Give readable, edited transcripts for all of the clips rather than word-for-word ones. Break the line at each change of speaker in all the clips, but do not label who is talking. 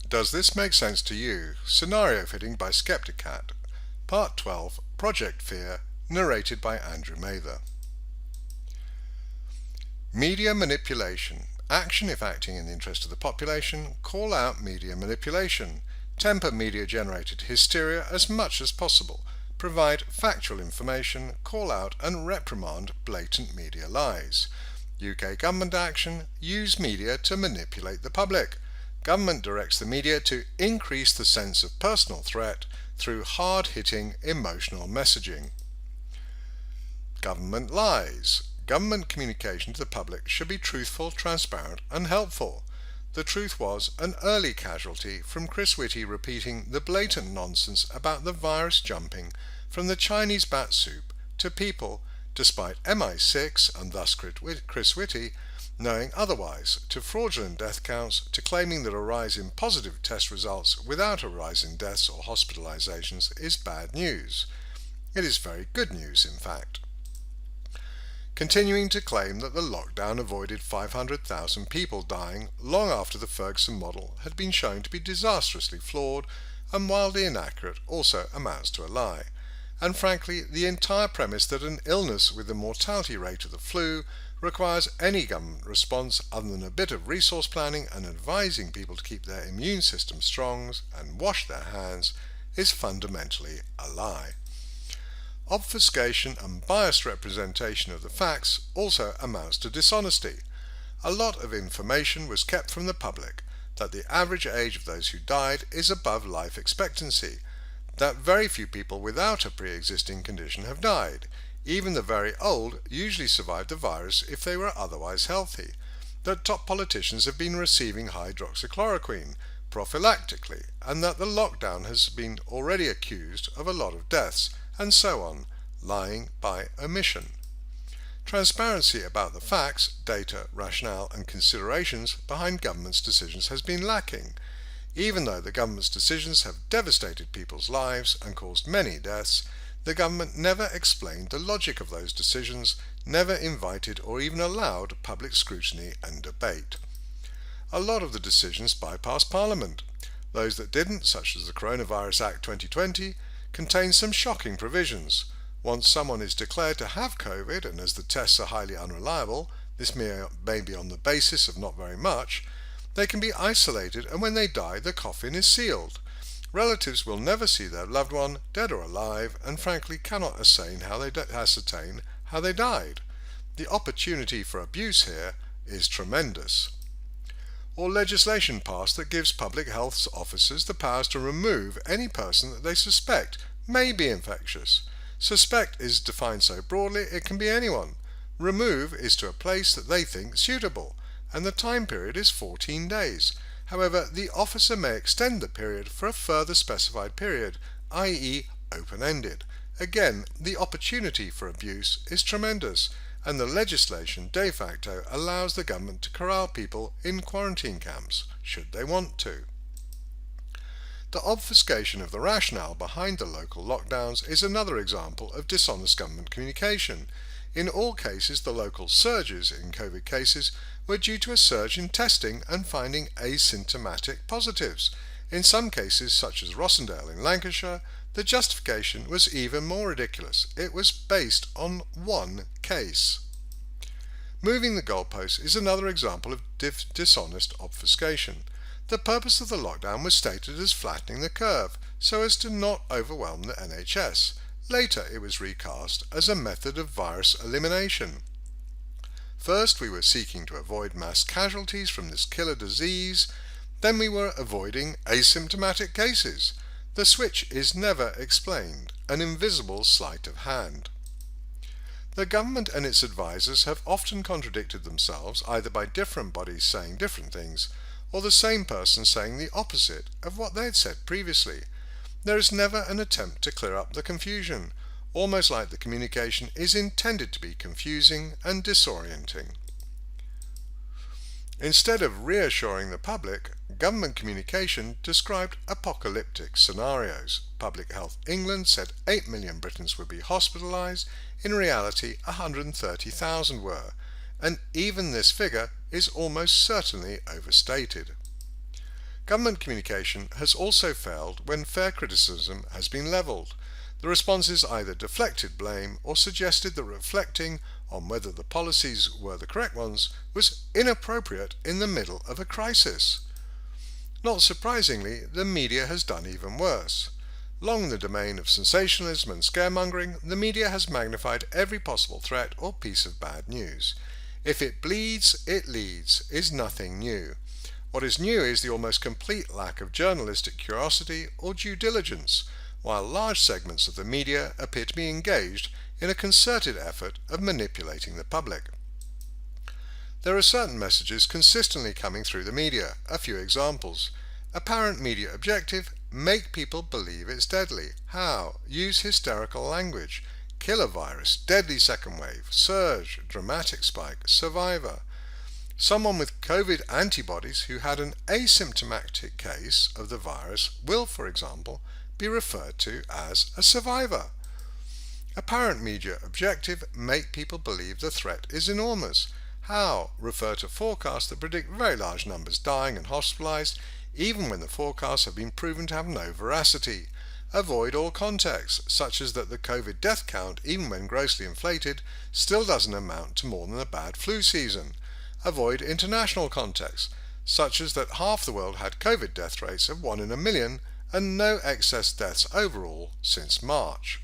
Does this make sense to you? Scenario Fitting by Sceptikat. Part 12, Project Fear, narrated by Andrew Mather. Media manipulation. Action if acting in the interest of the population. Call out media manipulation. Temper media-generated hysteria as much as possible. Provide factual information. Call out and reprimand blatant media lies. UK government action. Use media to manipulate the public. Government directs the media to increase the sense of personal threat through hard-hitting emotional messaging. Government lies. Government communication to the public should be truthful, transparent and helpful. The truth was an early casualty from Chris Whitty repeating the blatant nonsense about the virus jumping from the Chinese bat soup to people, despite MI6 and thus Chris Whitty knowing otherwise, to fraudulent death counts, to claiming that a rise in positive test results without a rise in deaths or hospitalizations is bad news. It is very good news, in fact. Continuing to claim that the lockdown avoided 500,000 people dying long after the Ferguson model had been shown to be disastrously flawed and wildly inaccurate also amounts to a lie. And frankly, the entire premise that an illness with the mortality rate of the flu requires any government response other than a bit of resource planning and advising people to keep their immune system strong and wash their hands is fundamentally a lie. Obfuscation and biased representation of the facts also amounts to dishonesty. A lot of information was kept from the public, that the average age of those who died is above life expectancy, that very few people without a pre-existing condition have died. Even the very old usually survived the virus if they were otherwise healthy, that top politicians have been receiving hydroxychloroquine prophylactically, and that the lockdown has been already accused of a lot of deaths, and so on, lying by omission. Transparency about the facts, data, rationale and considerations behind government's decisions has been lacking. Even though the government's decisions have devastated people's lives and caused many deaths, the government never explained the logic of those decisions, never invited or even allowed public scrutiny and debate. A lot of the decisions bypassed Parliament. Those that didn't, such as the Coronavirus Act 2020, contain some shocking provisions. Once someone is declared to have COVID, and as the tests are highly unreliable, this may be on the basis of not very much, they can be isolated, and when they die the coffin is sealed. Relatives will never see their loved one, dead or alive, and frankly cannot ascertain how they died. The opportunity for abuse here is tremendous. Or legislation passed that gives public health officers the powers to remove any person that they suspect may be infectious. Suspect is defined so broadly it can be anyone. Remove is to a place that they think suitable, and the time period is 14 days. However, the officer may extend the period for a further specified period, i.e. open-ended. Again, the opportunity for abuse is tremendous, and the legislation de facto allows the government to corral people in quarantine camps, should they want to. The obfuscation of the rationale behind the local lockdowns is another example of dishonest government communication. In all cases, the local surges in COVID cases were due to a surge in testing and finding asymptomatic positives. In some cases, such as Rossendale in Lancashire, the justification was even more ridiculous. It was based on one case. Moving the goalposts is another example of dishonest obfuscation. The purpose of the lockdown was stated as flattening the curve, so as to not overwhelm the NHS. Later it was recast as a method of virus elimination. First we were seeking to avoid mass casualties from this killer disease, then we were avoiding asymptomatic cases. The switch is never explained, an invisible sleight of hand. The government and its advisers have often contradicted themselves, either by different bodies saying different things, or the same person saying the opposite of what they had said previously. There is never an attempt to clear up the confusion, almost like the communication is intended to be confusing and disorienting. Instead of reassuring the public, government communication described apocalyptic scenarios. Public Health England said 8 million Britons would be hospitalised. In reality, 130,000 were, and even this figure is almost certainly overstated. Government communication has also failed when fair criticism has been levelled. The responses either deflected blame or suggested that reflecting on whether the policies were the correct ones was inappropriate in the middle of a crisis. Not surprisingly, the media has done even worse. Long in the domain of sensationalism and scaremongering, the media has magnified every possible threat or piece of bad news. If it bleeds, it leads is nothing new. What is new is the almost complete lack of journalistic curiosity or due diligence, while large segments of the media appear to be engaged in a concerted effort of manipulating the public. There are certain messages consistently coming through the media. A few examples. Apparent media objective: make people believe it's deadly. How? Use hysterical language. Killer virus, deadly second wave, surge, dramatic spike, survivor. Someone with COVID antibodies who had an asymptomatic case of the virus will, for example, be referred to as a survivor. Apparent media objective: make people believe the threat is enormous. How? Refer to forecasts that predict very large numbers dying and hospitalized, even when the forecasts have been proven to have no veracity. Avoid all contexts, such as that the COVID death count, even when grossly inflated, still doesn't amount to more than a bad flu season. Avoid international contexts, such as that half the world had COVID death rates of 1 in a million and no excess deaths overall since March.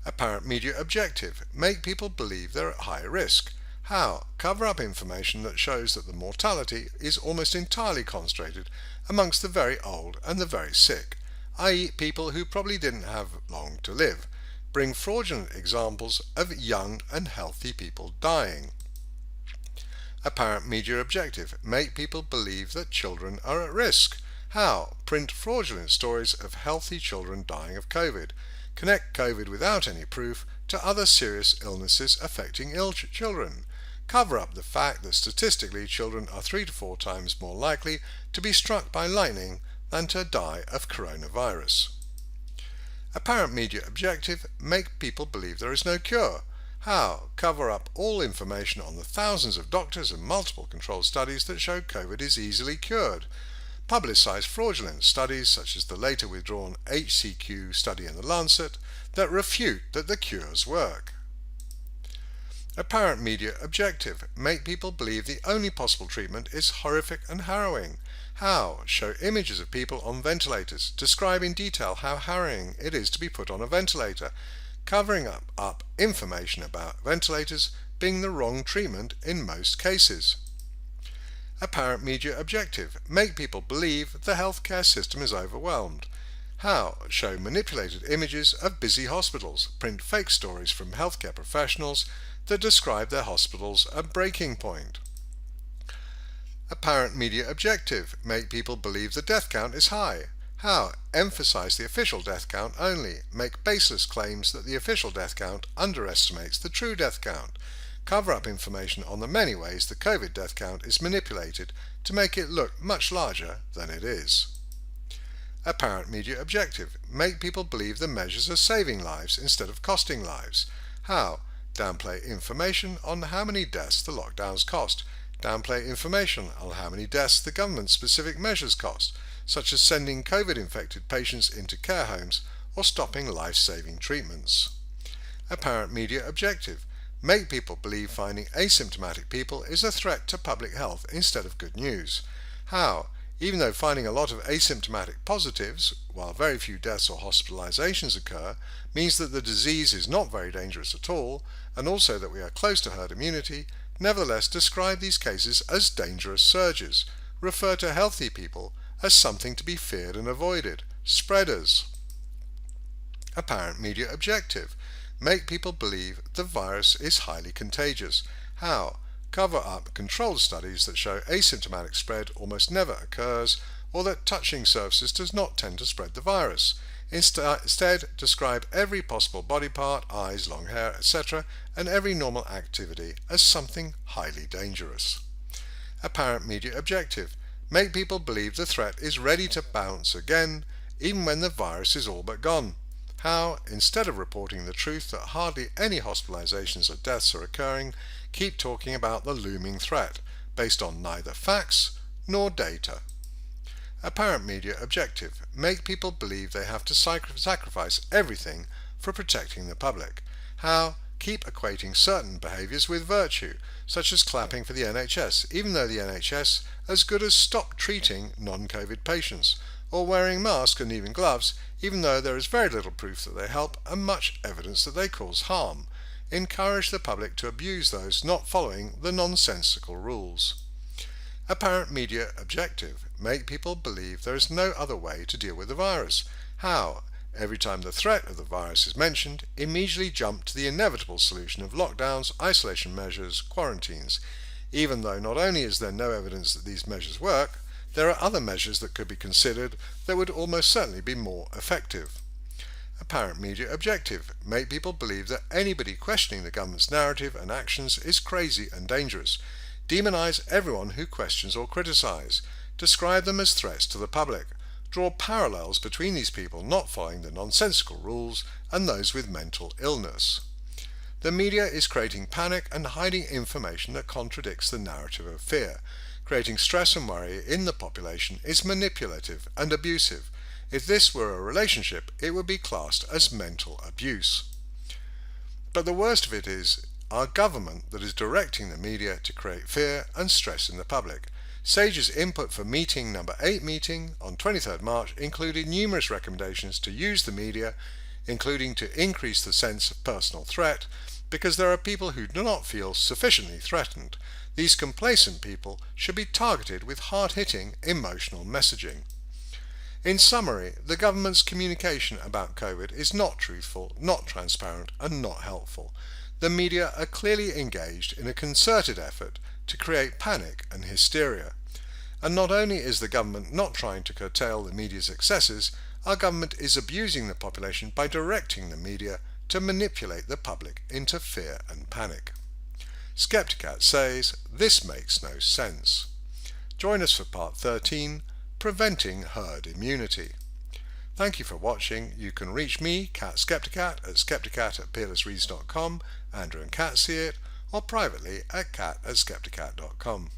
Apparent media objective: make people believe they're at higher risk. How? Cover up information that shows that the mortality is almost entirely concentrated amongst the very old and the very sick, i.e. people who probably didn't have long to live. Bring fraudulent examples of young and healthy people dying. Apparent media objective: make people believe that children are at risk. How? Print fraudulent stories of healthy children dying of COVID. Connect COVID without any proof to other serious illnesses affecting children. Cover up the fact that statistically children are 3 to 4 times more likely to be struck by lightning than to die of coronavirus. Apparent media objective: make people believe there is no cure. How? Cover up all information on the thousands of doctors and multiple controlled studies that show COVID is easily cured. Publicize fraudulent studies such as the later withdrawn HCQ study in The Lancet that refute that the cures work. Apparent media objective: make people believe the only possible treatment is horrific and harrowing. How? Show images of people on ventilators, describe in detail how harrowing it is to be put on a ventilator, covering up information about ventilators being the wrong treatment in most cases. Apparent media objective: make people believe the healthcare system is overwhelmed. How? Show manipulated images of busy hospitals, print fake stories from healthcare professionals that describe their hospitals at breaking point. Apparent media objective: make people believe the death count is high. How? Emphasize the official death count only. Make baseless claims that the official death count underestimates the true death count. Cover up information on the many ways the COVID death count is manipulated to make it look much larger than it is. Apparent media objective: make people believe the measures are saving lives instead of costing lives. How? Downplay information on how many deaths the lockdowns cost. Downplay information on how many deaths the government-specific measures cost, such as sending COVID-infected patients into care homes or stopping life-saving treatments. Apparent media objective: make people believe finding asymptomatic people is a threat to public health instead of good news. How? Even though finding a lot of asymptomatic positives, while very few deaths or hospitalizations occur, means that the disease is not very dangerous at all, and also that we are close to herd immunity, nevertheless describe these cases as dangerous surges, refer to healthy people as something to be feared and avoided, spreaders. Apparent media objective: make people believe the virus is highly contagious. How? Cover up controlled studies that show asymptomatic spread almost never occurs, or that touching surfaces does not tend to spread the virus. Instead, describe every possible body part, eyes, long hair, etc., and every normal activity as something highly dangerous. Apparent media objective: make people believe the threat is ready to bounce again, even when the virus is all but gone. How? Instead of reporting the truth that hardly any hospitalizations or deaths are occurring, keep talking about the looming threat, based on neither facts nor data. Apparent media objective: make people believe they have to sacrifice everything for protecting the public. How? Keep equating certain behaviours with virtue, such as clapping for the NHS, even though the NHS as good as stopped treating non-COVID patients, or wearing masks and even gloves, even though there is very little proof that they help and much evidence that they cause harm. Encourage the public to abuse those not following the nonsensical rules. Apparent media objective: make people believe there is no other way to deal with the virus. How? Every time the threat of the virus is mentioned, immediately jump to the inevitable solution of lockdowns, isolation measures, quarantines, even though not only is there no evidence that these measures work, there are other measures that could be considered that would almost certainly be more effective. Apparent media objective: make people believe that anybody questioning the government's narrative and actions is crazy and dangerous. Demonize everyone who questions or criticize. Describe them as threats to the public. Draw parallels between these people not following the nonsensical rules and those with mental illness. The media is creating panic and hiding information that contradicts the narrative of fear. Creating stress and worry in the population is manipulative and abusive. If this were a relationship, it would be classed as mental abuse. But the worst of it is our government that is directing the media to create fear and stress in the public. SAGE's input for meeting number 8 on 23rd March included numerous recommendations to use the media, including to increase the sense of personal threat, because there are people who do not feel sufficiently threatened. These complacent people should be targeted with hard-hitting emotional messaging. In summary, the government's communication about COVID is not truthful, not transparent, and not helpful. The media are clearly engaged in a concerted effort to create panic and hysteria. And not only is the government not trying to curtail the media's excesses, our government is abusing the population by directing the media to manipulate the public into fear and panic. Sceptikat says this makes no sense. Join us for part 13, Preventing Herd Immunity. Thank you for watching. You can reach me, Kat Sceptikat, at sceptikat@peerlessreads.com, Andrew and Kat see it, or privately at kat@sceptikat.com.